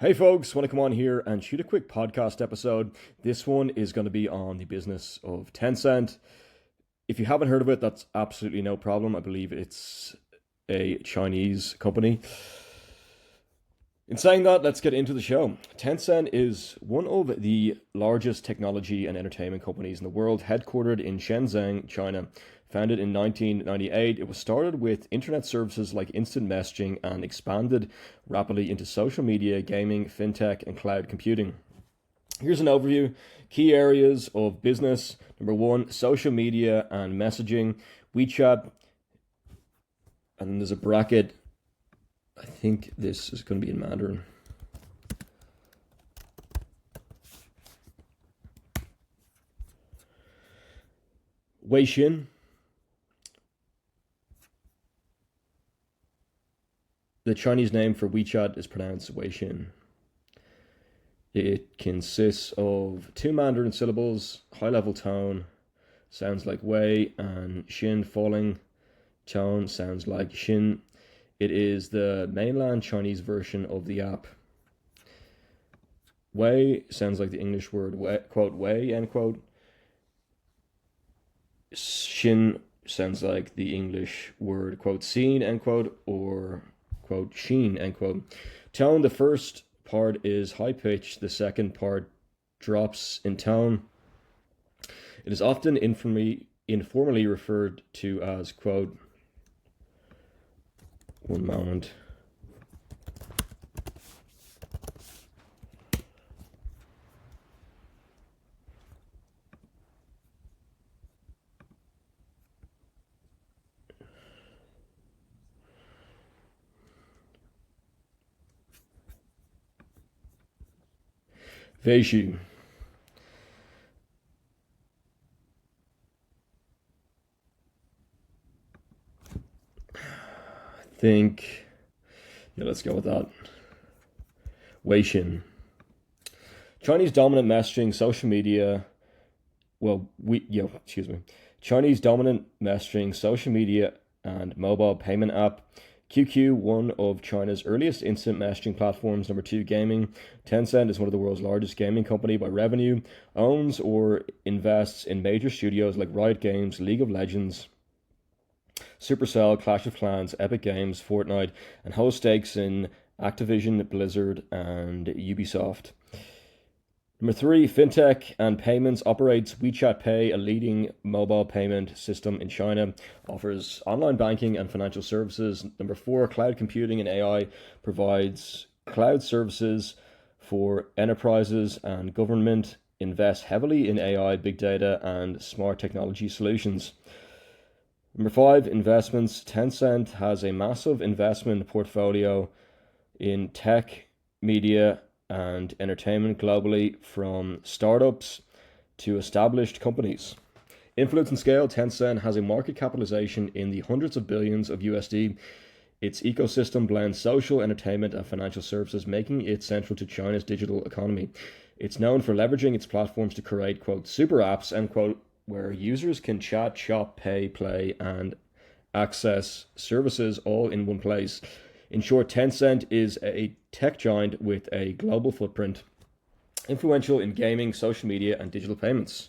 Hey folks, want to come on here and shoot a quick podcast episode. This one is going to be on the business of Tencent. If you haven't heard of it, that's absolutely no problem. I believe it's a Chinese company. In saying that, let's get into the show. Tencent is one of the largest technology and entertainment companies in the world, headquartered in Shenzhen, China. Founded in 1998, it was started with internet services like instant messaging and expanded rapidly into social media, gaming, fintech, and cloud computing. Here's an overview. Key areas of business. Number one, social media and messaging, WeChat, and then there's a bracket. I think this is going to be in Mandarin. Weixin. The Chinese name for WeChat is pronounced Weixin. It consists of two Mandarin syllables, high level tone, sounds like Wei, and Xin, falling tone, sounds like Xin. It is the mainland Chinese version of the app. Wei sounds like the English word quote Wei, end quote. Xin sounds like the English word quote seen, end quote, or quote sheen, end quote. Tone, the first part is high pitch, the second part drops in tone. It is often informally referred to as quote. One moment. Veishu. Think, yeah, let's go with that. Weixin. Chinese dominant messaging, social media. Chinese dominant messaging, social media, and mobile payment app. QQ, one of China's earliest instant messaging platforms. Number two, gaming. Tencent is one of the world's largest gaming company by revenue, owns or invests in major studios like Riot Games, League of Legends, Supercell, Clash of Clans, Epic Games, Fortnite, and holds stakes in Activision, Blizzard, and Ubisoft. Number three, fintech and payments, operates WeChat Pay, a leading mobile payment system in China, offers online banking and financial services. Number four, cloud computing and AI, provides cloud services for enterprises and government, invests heavily in AI, big data, and smart technology solutions. Number five, investments. Tencent has a massive investment portfolio in tech, media, and entertainment globally, from startups to established companies. Influence and scale. Tencent has a market capitalization in the hundreds of billions of USD. Its ecosystem blends social, entertainment, and financial services, making it central to China's digital economy. It's known for leveraging its platforms to create, quote, super apps, end quote, where users can chat, shop, pay, play, and access services all in one place. In short, Tencent is a tech giant with a global footprint, influential in gaming, social media, and digital payments.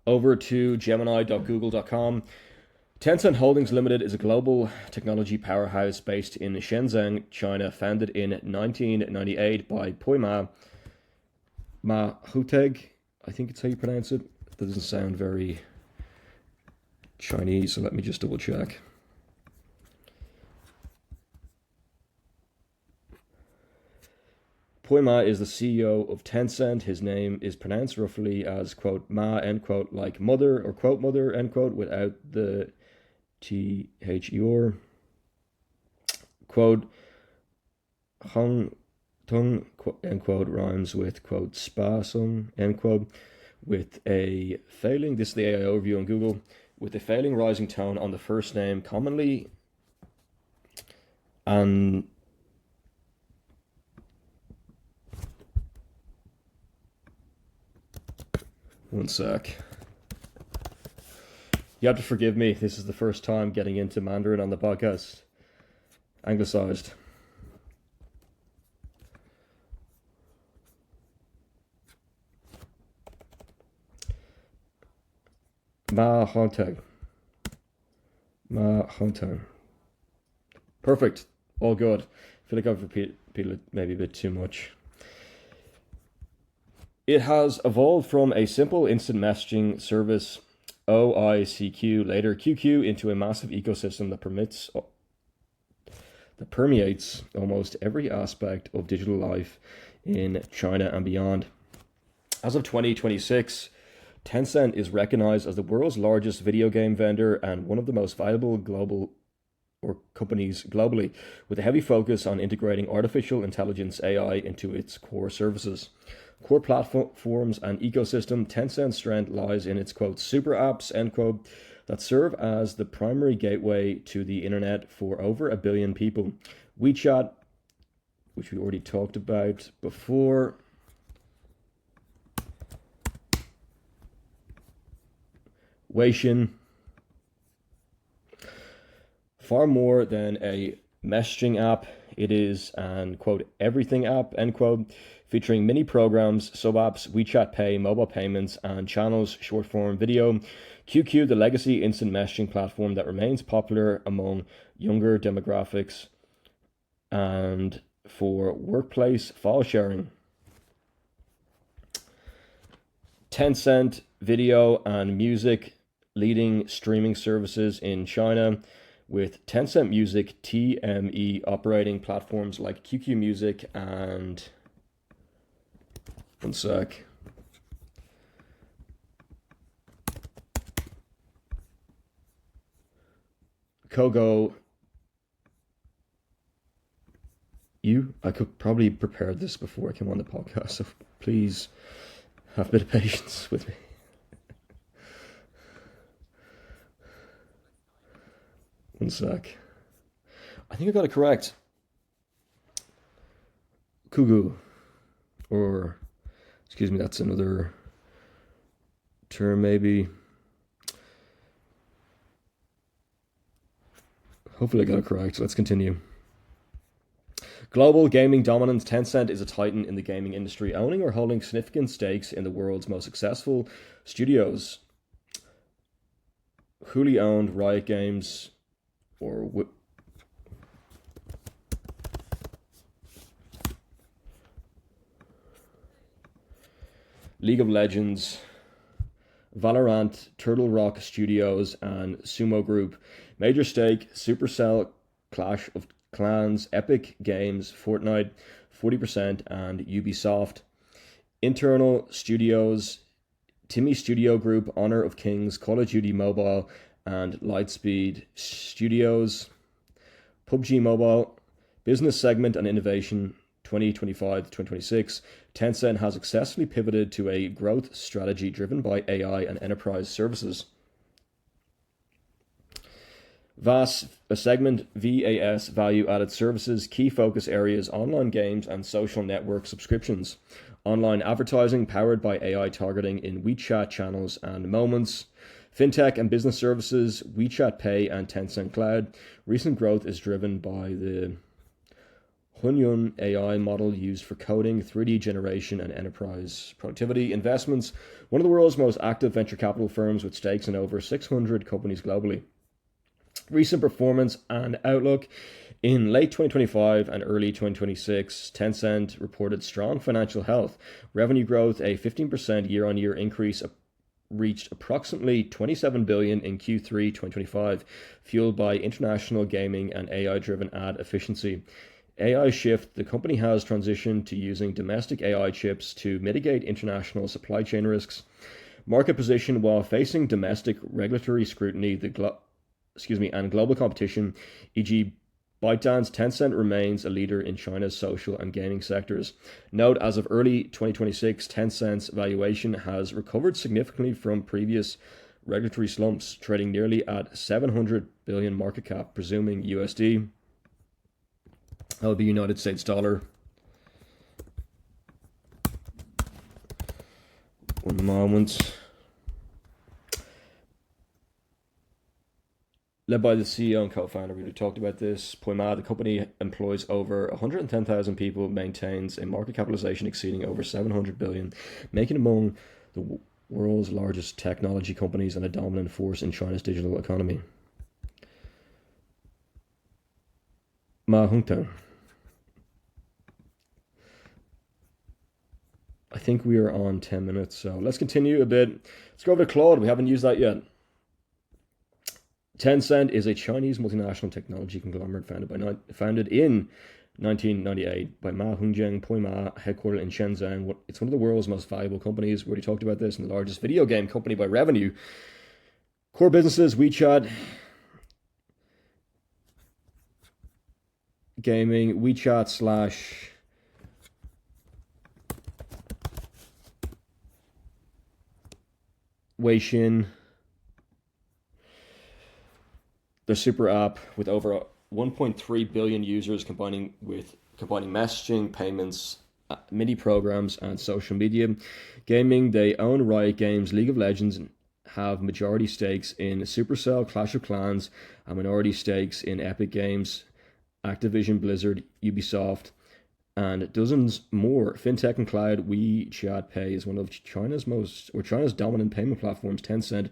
Over to Gemini.google.com. Tencent Holdings Limited is a global technology powerhouse based in Shenzhen, China, founded in 1998 by Ma Huteg. I think it's how you pronounce it. That doesn't sound very Chinese, so let me just double check. Pui Ma is the CEO of Tencent. His name is pronounced roughly as, quote, Ma, end quote, like mother, or quote, mother, end quote, without the THER. Quote, Hong Tung, end quote, rhymes with, quote, spasm, end quote, with a failing, this is the AI overview on Google, with a failing rising tone on the first name, commonly, and one sec. You have to forgive me. This is the first time getting into Mandarin on the podcast. Anglicized. Ma Hongtang. Ma Hongtang. Perfect. All good. I feel like I've repeated it maybe a bit too much. It has evolved from a simple instant messaging service, OICQ, later QQ, into a massive ecosystem that permeates almost every aspect of digital life in China and beyond. As of 2026, Tencent is recognized as the world's largest video game vendor and one of the most valuable global or companies globally, with a heavy focus on integrating artificial intelligence AI into its core services. Core platforms and ecosystem, Tencent's strength lies in its quote super apps end quote that serve as the primary gateway to the internet for over a billion people. WeChat, which we already talked about before. Weixin, far more than a messaging app, it is an quote everything app end quote, featuring mini programs, sub apps, WeChat Pay, mobile payments, and channels, short form video. QQ, the legacy instant messaging platform that remains popular among younger demographics and for workplace file sharing. Tencent, video and music, leading streaming services in China, with Tencent Music TME operating platforms like QQ Music and one sec. Kogo. I could probably prepare this before I came on the podcast, so please have a bit of patience with me. One sec. I think I got it correct. Kugu. Or, excuse me, that's another term maybe. Hopefully I got it correct. Let's continue. Global gaming dominance. Tencent is a titan in the gaming industry, owning or holding significant stakes in the world's most successful studios. Wholly owned Riot Games, or League of Legends, Valorant, Turtle Rock Studios, and Sumo Group. Major stake, Supercell, Clash of Clans, Epic Games, Fortnite, 40%, and Ubisoft. Internal studios, Timmy Studio Group, Honor of Kings, Call of Duty Mobile, and Lightspeed Studios. PUBG Mobile, Business Segment and Innovation, 2025-2026. Tencent has successfully pivoted to a growth strategy driven by AI and enterprise services. VAS, a segment, VAS, value-added services, key focus areas, online games and social network subscriptions. Online advertising powered by AI targeting in WeChat channels and moments. Fintech and business services, WeChat Pay and Tencent Cloud. Recent growth is driven by the Hunyun AI model used for coding, 3D generation, and enterprise productivity. Investments, one of the world's most active venture capital firms with stakes in over 600 companies globally. Recent performance and outlook. In late 2025 and early 2026, Tencent reported strong financial health. Revenue growth, a 15% year-on-year increase, reached approximately 27 billion in Q3 2025, fueled by international gaming and AI-driven ad efficiency. AI shift, the company has transitioned to using domestic AI chips to mitigate international supply chain risks. Market position, while facing domestic regulatory scrutiny, and global competition, e.g. ByteDance, Tencent remains a leader in China's social and gaming sectors. Note, as of early 2026, Tencent's valuation has recovered significantly from previous regulatory slumps, trading nearly at 700 billion market cap, presuming USD. That'll be United States dollar. One moment. Led by the CEO and co-founder, we talked about this. Poima, the company employs over 110,000 people, maintains a market capitalization exceeding over 700 billion, making among the World's largest technology companies and a dominant force in China's digital economy. Ma Hongtang. I think we are on 10 minutes, so let's continue a bit. Let's go over to Claude. We haven't used that yet. Tencent is a Chinese multinational technology conglomerate founded in 1998 by Ma Hongzheng Pui Ma, headquartered in Shenzhen. It's one of the world's most valuable companies. We already talked about this, and the largest video game company by revenue. Core businesses: WeChat, gaming, WeChat slash Weixin, the super app with over 1.3 billion users combining messaging, payments, mini programs, and social media. Gaming, they own Riot Games, League of Legends, and have majority stakes in Supercell, Clash of Clans, and minority stakes in Epic Games, Activision, Blizzard, Ubisoft, and dozens more. Fintech and cloud, WeChat Pay is one of China's dominant payment platforms. Tencent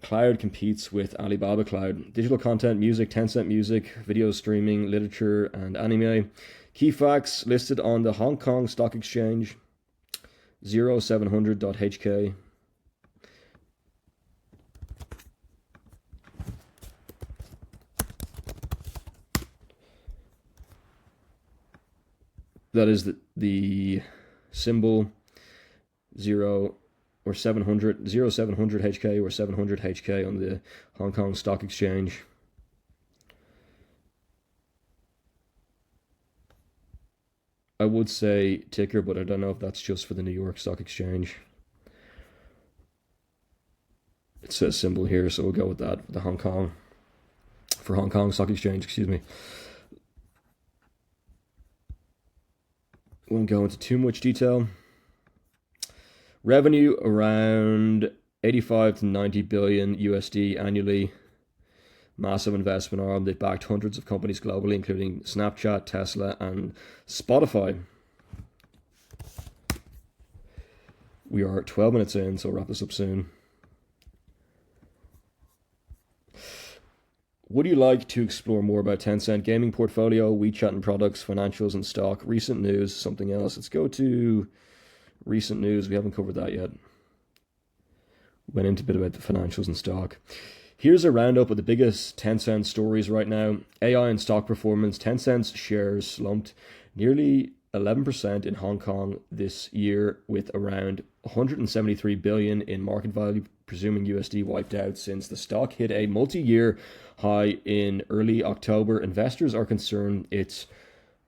Cloud competes with Alibaba Cloud. Digital content, music, Tencent Music, video streaming, literature, and anime. Key facts listed on the Hong Kong Stock Exchange, 0700.hk. That is the symbol 0700 HK or 700 HK on the Hong Kong Stock Exchange. I would say ticker, but I don't know if that's just for the New York Stock Exchange. It says symbol here, so we'll go with that for Hong Kong Stock Exchange, excuse me. Won't go into too much detail. Revenue around 85 to 90 billion USD annually. Massive investment arm. They've backed hundreds of companies globally, including Snapchat, Tesla, and Spotify. We are 12 minutes in, so we'll wrap this up soon. Would you like to explore more about Tencent gaming portfolio, WeChat and products, financials and stock, recent news, something else? Let's go to recent news. We haven't covered that yet. Went into a bit about the financials and stock. Here's a roundup of the biggest Tencent stories right now. AI and stock performance. Tencent's shares slumped nearly 11% in Hong Kong this year, with around 173 billion in market value, presuming USD wiped out since the stock hit a multi-year high in early October. Investors are concerned it's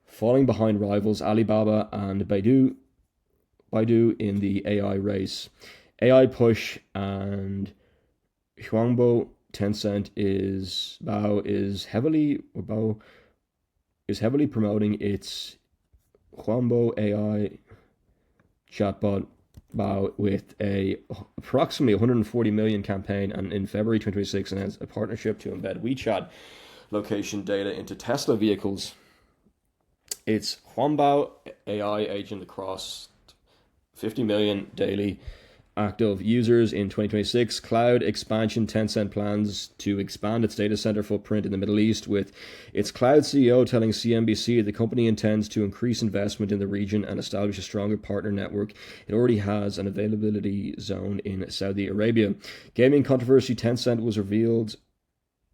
falling behind rivals Alibaba and Baidu in the AI race. AI push and Huangbo. Tencent is heavily promoting its Huangbo AI chatbot Bao with a approximately 140 million campaign, and in February 2026 announced a partnership to embed WeChat location data into Tesla vehicles. Its Huangbo AI agent across 50 million daily active users in 2026. Cloud expansion. Tencent plans to expand its data center footprint in the Middle East, with its cloud CEO telling CNBC the company intends to increase investment in the region and establish a stronger partner network. It already has an availability zone in Saudi Arabia. Gaming controversy. Tencent was revealed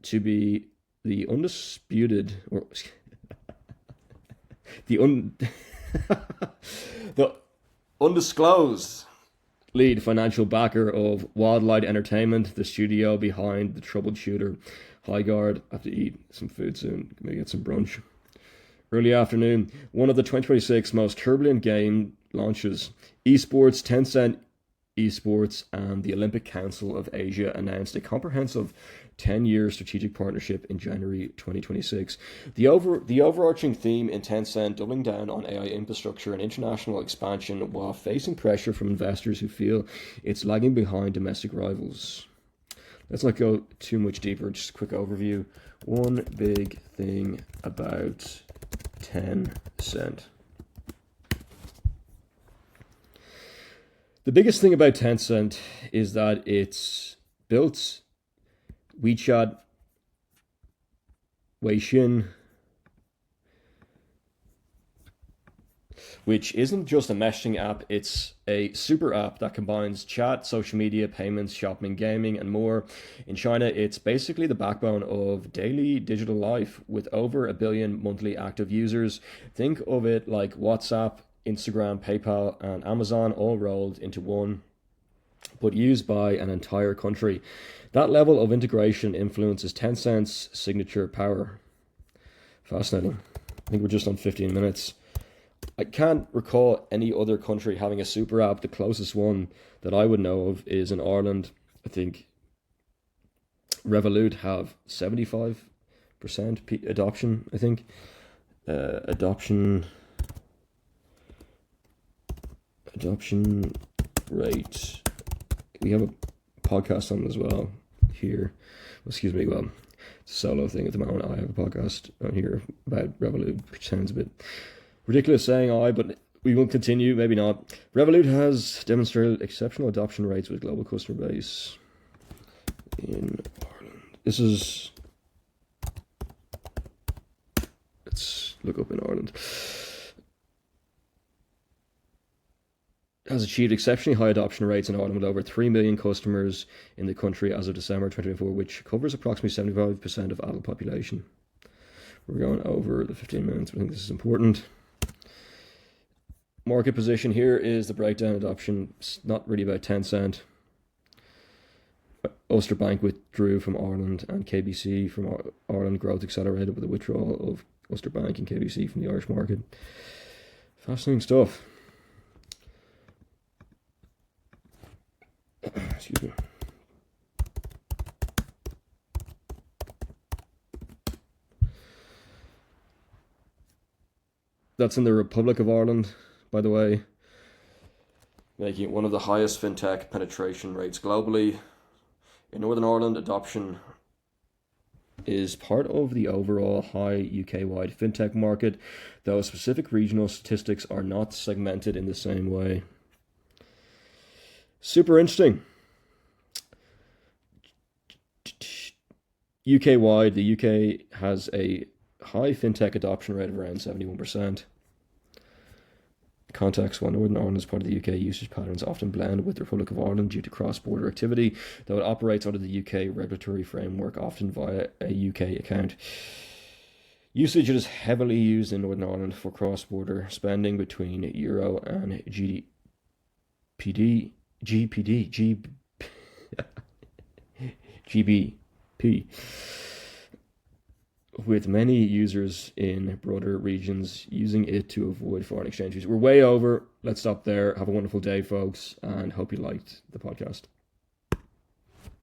to be the undisclosed lead financial backer of Wildlight Entertainment, the studio behind the troubled shooter Highguard. I have to eat some food soon. Maybe get some brunch. Early afternoon, one of the 2026 most turbulent game launches. Esports. Tencent Esports and the Olympic Council of Asia announced a comprehensive 10-year strategic partnership in January 2026. The overarching theme in Tencent doubling down on AI infrastructure and international expansion while facing pressure from investors who feel it's lagging behind domestic rivals. Let's not go too much deeper, just a quick overview. One big thing about Tencent. The biggest thing about Tencent is that it's built WeChat, Weixin, which isn't just a messaging app, it's a super app that combines chat, social media, payments, shopping, gaming, and more. In China, it's basically the backbone of daily digital life with over a billion monthly active users. Think of it like WhatsApp, Instagram, PayPal, and Amazon all rolled into one, but used by an entire country. That level of integration influences Tencent's signature power. Fascinating. I think we're just on 15 minutes. I can't recall any other country having a super app. The closest one that I would know of is in Ireland. I think Revolut have 75% adoption, I think. Adoption rate. We have a podcast on it as well here. Excuse me, well, it's a solo thing at the moment. I have a podcast on here about Revolut, which sounds a bit ridiculous saying but we will continue, maybe not. Revolut has demonstrated exceptional adoption rates with global customer base in Ireland. Let's look up in Ireland. Has achieved exceptionally high adoption rates in Ireland with over 3 million customers in the country as of December 2024, which covers approximately 75% of adult population. We're going over the 15 minutes, but I think this is important. Market position here is the breakdown adoption. It's not really about Tencent. Ulster Bank withdrew from Ireland and KBC from Ireland. Growth accelerated with the withdrawal of Ulster Bank and KBC from the Irish market. Fascinating stuff. Excuse me. That's in the Republic of Ireland, by the way, making it one of the highest fintech penetration rates globally. In Northern Ireland, adoption is part of the overall high UK-wide fintech market, though specific regional statistics are not segmented in the same way. Super interesting. UK-wide, the UK has a high fintech adoption rate of around 71%. Context: while Northern Ireland is part of the UK, usage patterns often blend with the Republic of Ireland due to cross-border activity, though it operates under the UK regulatory framework, often via a UK account. Usage is heavily used in Northern Ireland for cross-border spending between Euro and GBP, with many users in broader regions using it to avoid foreign exchange fees. We're way over. Let's stop there. Have a wonderful day, folks, and hope you liked the podcast.